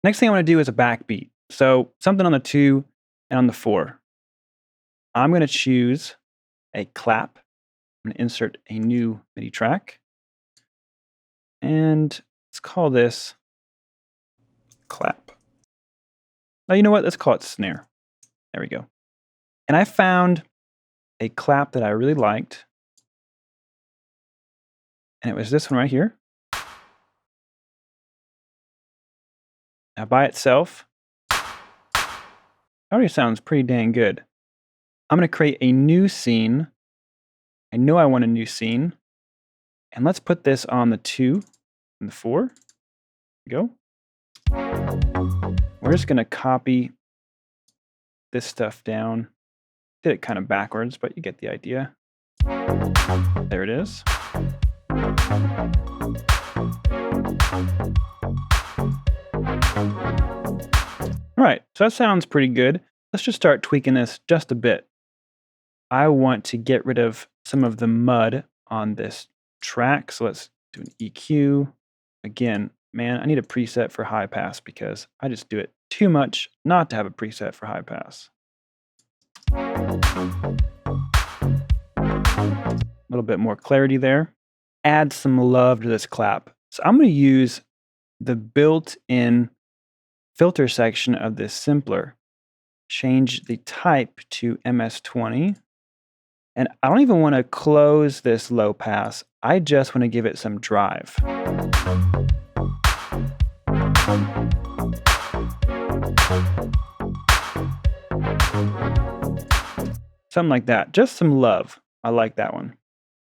Next thing I want to do is a backbeat. So something on the 2 and on the 4. I'm going to choose a clap. I'm going to insert a new MIDI track. And let's call this clap. Now, you know what? Let's call it snare. There we go. And I found a clap that I really liked. And it was this one right here. Now, by itself, it already sounds pretty dang good. I'm going to create a new scene. I know I want a new scene. And let's put this on the 2 and the 4. There we go. We're just going to copy this stuff down. Did it kind of backwards, but you get the idea. There it is. All right, so that sounds pretty good. Let's just start tweaking this just a bit. I want to get rid of some of the mud on this track, so let's do an EQ. Again, man, I need a preset for high pass because I just do it too much not to have a preset for high pass. A little bit more clarity there. Add some love to this clap. So I'm going to use the built-in filter section of this simpler. Change the type to MS-20. And I don't even want to close this low pass. I just want to give it some drive. Something like that. Just some love. I like that one.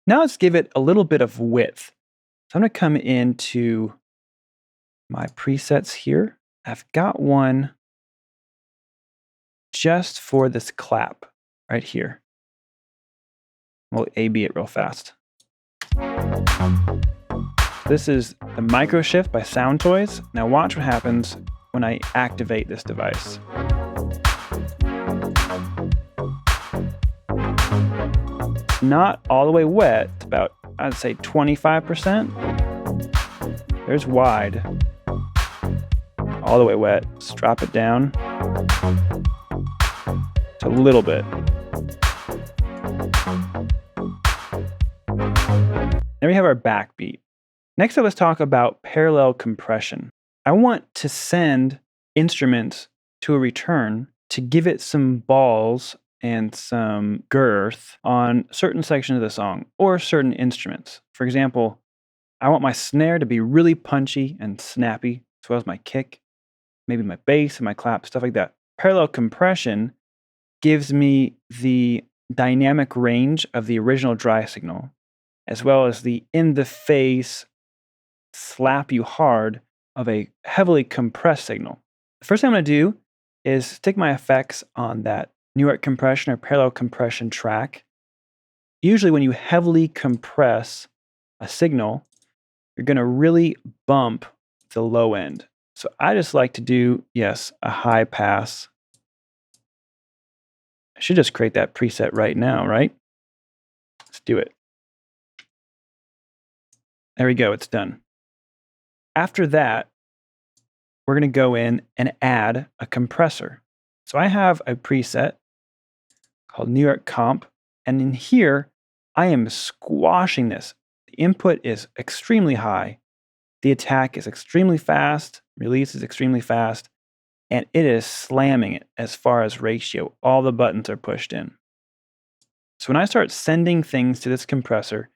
Now let's give it a little bit of width. So I'm going to come into my presets here. I've got one just for this clap right here. We'll A/B it real fast. This is the Micro Shift by Sound Toys. Now watch what happens when I activate this device. It's not all the way wet. It's about, I'd say, 25%. There's wide. All the way wet. Just drop it down. Just a little bit. There we have our backbeat. Next up, let's talk about parallel compression. I want to send instruments to a return to give it some balls and some girth on certain sections of the song or certain instruments. For example, I want my snare to be really punchy and snappy, as well as my kick, maybe my bass and my clap, stuff like that. Parallel compression gives me the dynamic range of the original dry signal, as well as the in-the-face, slap you hard of a heavily compressed signal. The first thing I'm going to do is stick my effects on that New York compression or parallel compression track. Usually when you heavily compress a signal, you're going to really bump the low end. So I just like to do, yes, a high pass. I should just create that preset right now, right? Let's do it. There we go, it's done. After that, we're going to go in and add a compressor. So I have a preset called New York Comp, and in here, I am squashing this. The input is extremely high, the attack is extremely fast, release is extremely fast, and it is slamming it as far as ratio. All the buttons are pushed in. So when I start sending things to this compressor,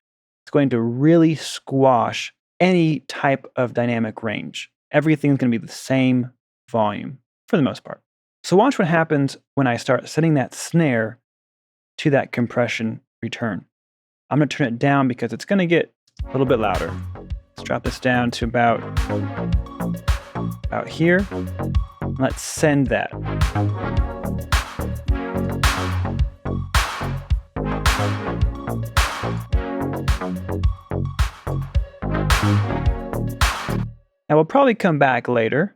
it's going to really squash any type of dynamic range. Everything's going to be the same volume for the most part. So watch what happens when I start sending that snare to that compression return. I'm going to turn it down because it's going to get a little bit louder. Let's drop this down to about here. Let's send that. Now we'll probably come back later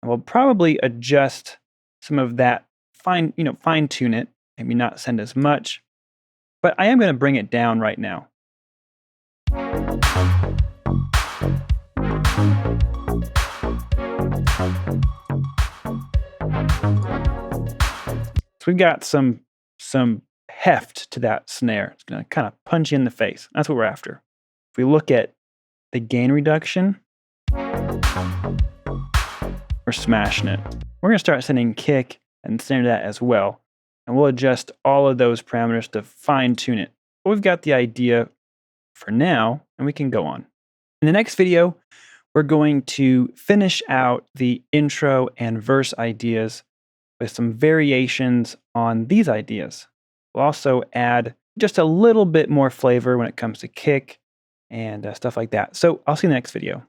and we'll probably adjust some of that, fine tune it, maybe not send as much, but I am going to bring it down right now. So we've got some heft to that snare. It's going to kind of punch you in the face. That's what we're after. If we look at the gain reduction, we're smashing it. We're going to start sending kick and snare to that as well. And we'll adjust all of those parameters to fine tune it. But we've got the idea for now, and we can go on. In the next video, we're going to finish out the intro and verse ideas with some variations on these ideas. We'll also add just a little bit more flavor when it comes to kick and stuff like that. So I'll see you in the next video.